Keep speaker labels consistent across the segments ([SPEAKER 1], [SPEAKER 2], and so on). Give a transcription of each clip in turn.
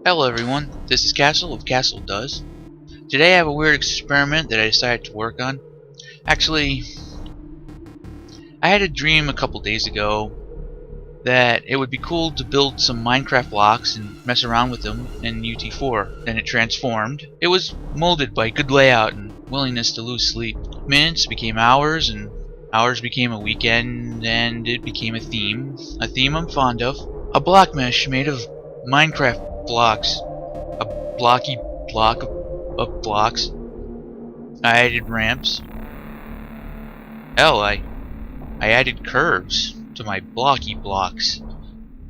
[SPEAKER 1] Hello everyone, this is Castle of Castle Does. Today I have a weird experiment that I decided to work on. Actually, I had a dream a couple days ago that it would be cool to build some Minecraft blocks and mess around with them in UT4. Then it transformed. It was molded by good layout and willingness to lose sleep. Minutes became hours, and hours became a weekend, and it became a theme. A theme I'm fond of. A block mesh made of Minecraft blocks. A blocky block of blocks. I added ramps. Hell, I added curves to my blocky blocks.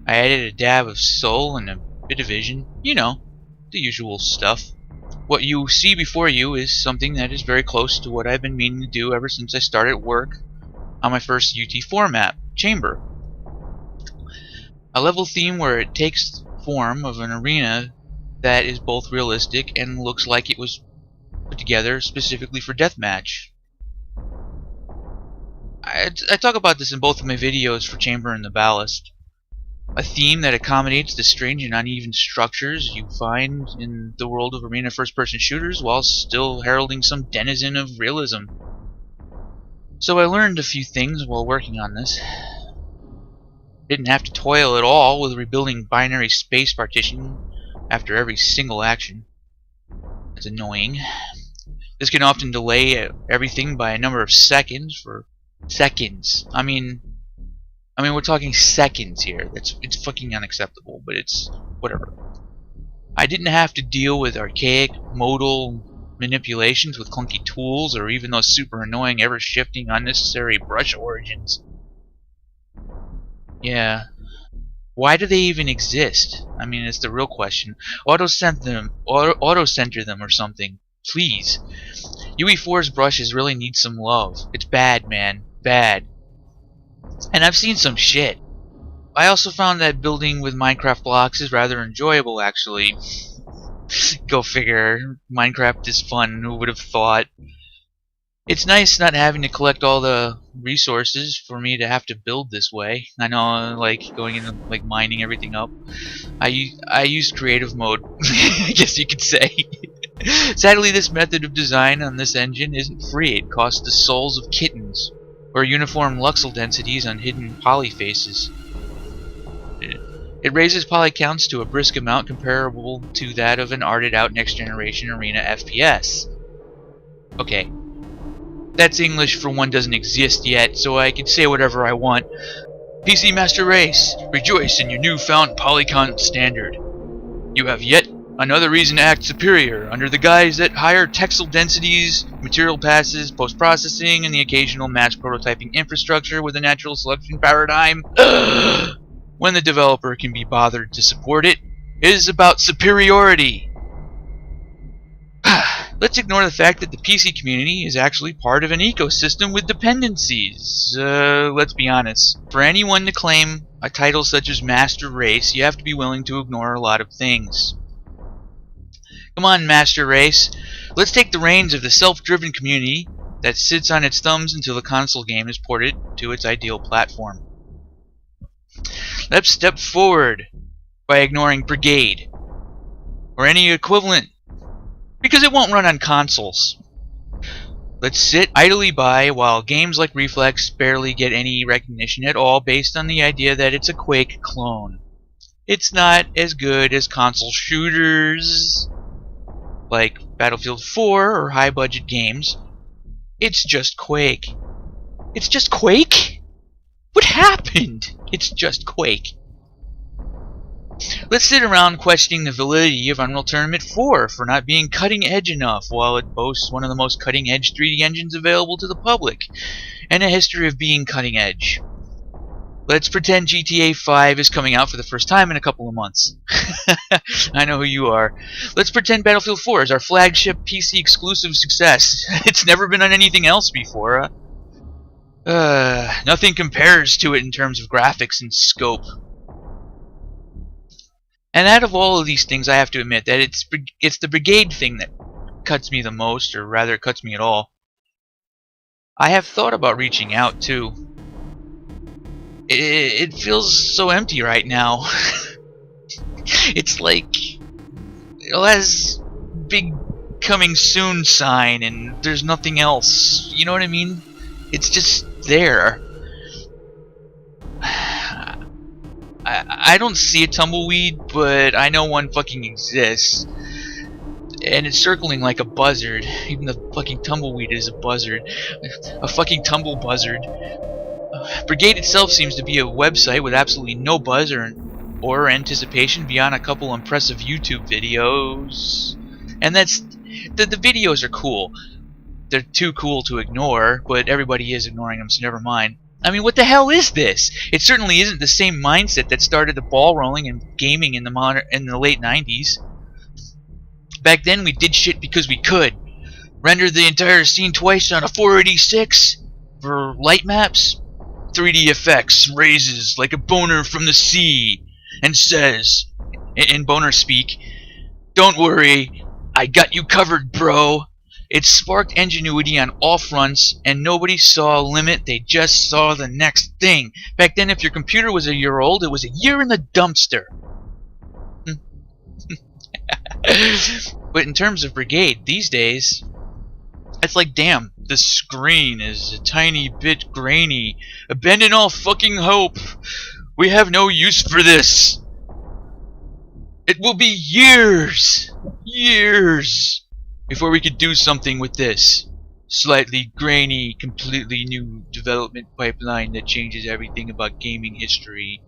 [SPEAKER 1] I added a dab of soul and a bit of vision. You know, the usual stuff. What you see before you is something that is very close to what I've been meaning to do ever since I started work on my first UT4 map, Chamber. A level theme where it takes form of an arena that is both realistic and looks like it was put together specifically for deathmatch. I talk about this in both of my videos for Chamber and the Ballast. A theme that accommodates the strange and uneven structures you find in the world of arena first-person shooters while still heralding some denizen of realism. So I learned a few things while working on this. Didn't have to toil at all with rebuilding binary space partition after every single action. That's annoying. This can often delay everything by a number of seconds for seconds. I mean we're talking seconds here. It's fucking unacceptable, but it's whatever. I didn't have to deal with archaic modal manipulations with clunky tools or even those super annoying ever-shifting unnecessary brush origins. Yeah. Why do they even exist? I mean, it's the real question. Auto-center them or something. Please. UE4's brushes really need some love. It's bad, man. Bad. And I've seen some shit. I also found that building with Minecraft blocks is rather enjoyable, actually. Go figure. Minecraft is fun. Who would have thought? It's nice not having to collect all the resources for me to have to build this way. I know, like, going into, like, mining everything up. I use creative mode, I guess you could say. Sadly, this method of design on this engine isn't free. It costs the souls of kittens, or uniform luxel densities on hidden poly faces. It raises poly counts to a brisk amount comparable to that of an arted out next generation arena FPS. Okay. That's English for one doesn't exist yet, so I can say whatever I want. PC Master Race, rejoice in your newfound polycount standard. You have yet another reason to act superior, under the guise that higher texel densities, material passes, post-processing, and the occasional mass prototyping infrastructure with a natural selection paradigm, when the developer can be bothered to support it, is about superiority. Let's ignore the fact that the PC community is actually part of an ecosystem with dependencies. Let's be honest. For anyone to claim a title such as Master Race, you have to be willing to ignore a lot of things. Come on, Master Race. Let's take the reins of the self-driven community that sits on its thumbs until the console game is ported to its ideal platform. Let's step forward by ignoring Brigade or any equivalent, because it won't run on consoles. Let's sit idly by while games like Reflex barely get any recognition at all based on the idea that it's a Quake clone. It's not as good as console shooters like Battlefield 4 or high-budget games. It's just Quake. It's just Quake? What happened? It's just Quake. Let's sit around questioning the validity of Unreal Tournament 4 for not being cutting-edge enough while it boasts one of the most cutting-edge 3D engines available to the public, and a history of being cutting-edge. Let's pretend GTA 5 is coming out for the first time in a couple of months. I know who you are. Let's pretend Battlefield 4 is our flagship PC exclusive success. It's never been on anything else before. Nothing compares to it in terms of graphics and scope. And out of all of these things, I have to admit that it's the Brigade thing that cuts me the most, or rather cuts me at all. I have thought about reaching out too. It feels so empty right now. It's like it has big coming soon sign and there's nothing else. You know what I mean? It's just there. I don't see a tumbleweed, but I know one fucking exists. And it's circling like a buzzard. Even the fucking tumbleweed is a buzzard. A fucking tumble buzzard. Brigade itself seems to be a website with absolutely no buzz or anticipation beyond a couple impressive YouTube videos. And that's... The videos are cool. They're too cool to ignore, but everybody is ignoring them, so never mind. I mean, what the hell is this? It certainly isn't the same mindset that started the ball rolling and gaming in the late 90s. Back then, we did shit because we could. Rendered the entire scene twice on a 486 for light maps. 3D effects raises like a boner from the sea and says, in boner speak, "Don't worry, I got you covered, bro." It sparked ingenuity on all fronts, and nobody saw a limit, they just saw the next thing. Back then, if your computer was a year old, it was a year in the dumpster. But in terms of Brigade, these days, it's like, damn, the screen is a tiny bit grainy. Abandon all fucking hope. We have no use for this. It will be years before we could do something with this slightly grainy, completely new development pipeline that changes everything about gaming history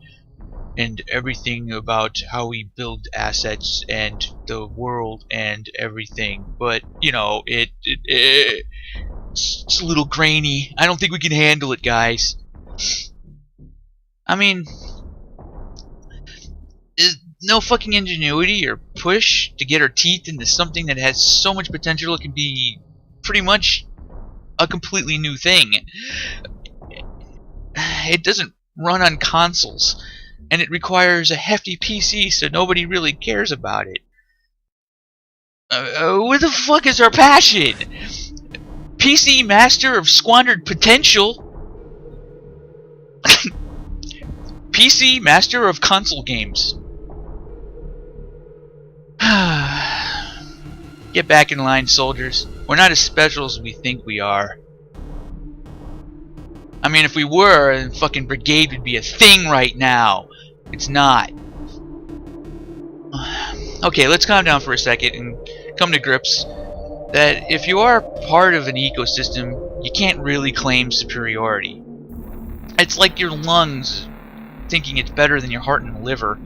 [SPEAKER 1] and everything about how we build assets and the world and everything. But, you know, it's a little grainy. I don't think we can handle it, guys. I mean, no fucking ingenuity or push to get our teeth into something that has so much potential it can be pretty much a completely new thing. It doesn't run on consoles, and it requires a hefty PC, so nobody really cares about it. Where the fuck is our passion? PC master of squandered potential? PC master of console games. Get back in line, soldiers. We're not as special as we think we are. I mean, if we were, then fucking Brigade would be a thing right now. It's not. Okay, let's calm down for a second and come to grips that if you are part of an ecosystem, you can't really claim superiority. It's like your lungs thinking it's better than your heart and liver.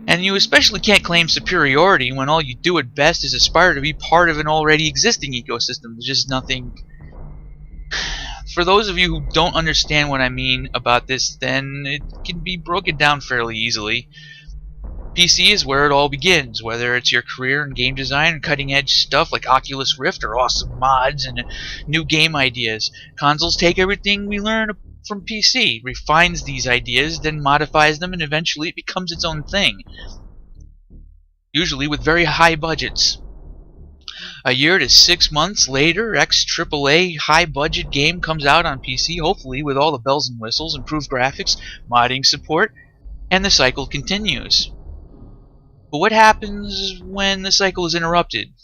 [SPEAKER 1] And you especially can't claim superiority when all you do at best is aspire to be part of an already existing ecosystem. There's just nothing... For those of you who don't understand what I mean about this, then it can be broken down fairly easily. PC is where it all begins, whether it's your career in game design and cutting-edge stuff like Oculus Rift or awesome mods and new game ideas. Consoles take everything we learn from PC, refines these ideas, then modifies them, and eventually it becomes its own thing. Usually with very high budgets. A year to 6 months later, AAA high-budget game comes out on PC, hopefully with all the bells and whistles, improved graphics, modding support, and the cycle continues. But what happens when the cycle is interrupted?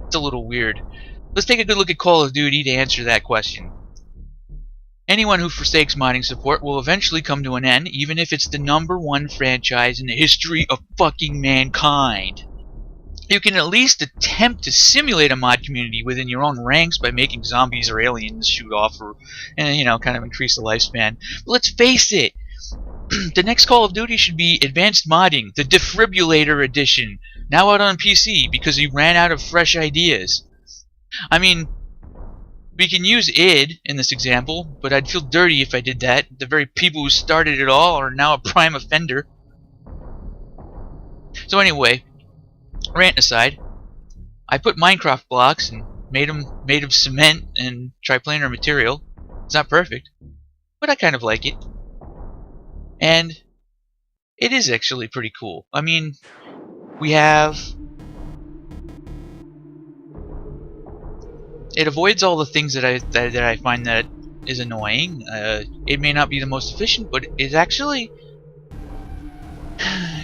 [SPEAKER 1] It's a little weird. Let's take a good look at Call of Duty to answer that question. Anyone who forsakes modding support will eventually come to an end, even if it's the #1 franchise in the history of fucking mankind. You can at least attempt to simulate a mod community within your own ranks by making zombies or aliens shoot off, and you know, kind of increase the lifespan. But let's face it, the next Call of Duty should be Advanced Modding, the Defibrillator Edition, now out on PC because we ran out of fresh ideas. I mean, we can use id in this example, but I'd feel dirty if I did that. The very people who started it all are now a prime offender. So anyway, rant aside, I put Minecraft blocks and made them made of cement and triplanar material. It's not perfect, but I kind of like it. And it is actually pretty cool. I mean, we have... It avoids all the things that I find that is annoying. It may not be the most efficient, but it's actually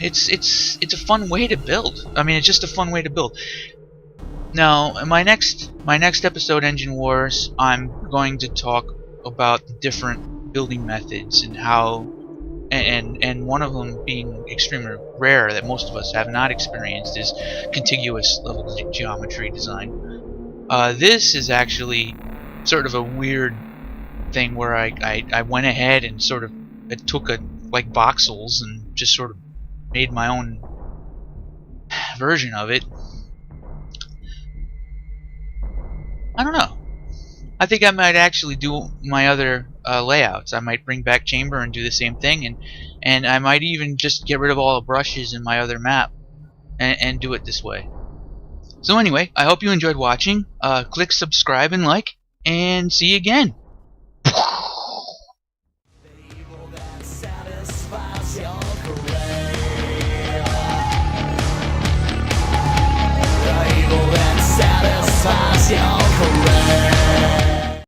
[SPEAKER 1] it's a fun way to build. I mean, it's just a fun way to build. Now, in my next episode, Engine Wars, I'm going to talk about the different building methods and how, and one of them being extremely rare that most of us have not experienced is contiguous level geometry design. This is actually sort of a weird thing where I went ahead and sort of took like voxels and just sort of made my own version of it. I don't know. I think I might actually do my other layouts. I might bring back Chamber and do the same thing, and I might even just get rid of all the brushes in my other map and do it this way. So anyway, I hope you enjoyed watching. Click subscribe and like, and see you again. Your